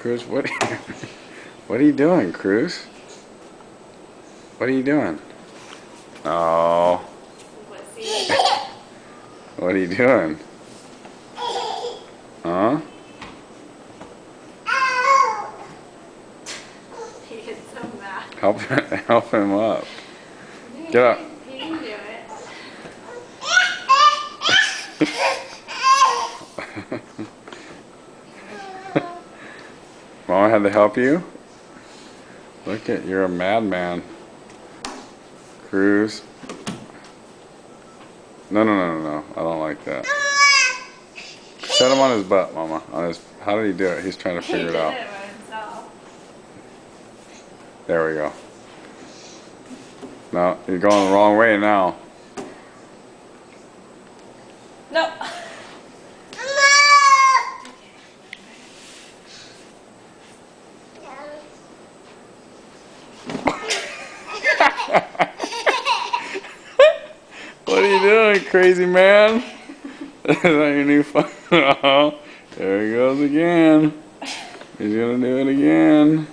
Cruz, what? What are you doing, Cruz? What are you doing? Oh. What are you doing? Huh? He gets so mad. Help him up. Get up. He can do it. Mama had to help you? Look at, you're a madman. Cruz. No, no, no, no, no. I don't like that. Set him on his butt, Mama. On his. How did he do it? He's trying to figure it out. He did it by himself. There we go. No, you're going the wrong way now. No. What are you doing, crazy man? Is that your new phone? Oh, there he goes again. He's gonna do it again.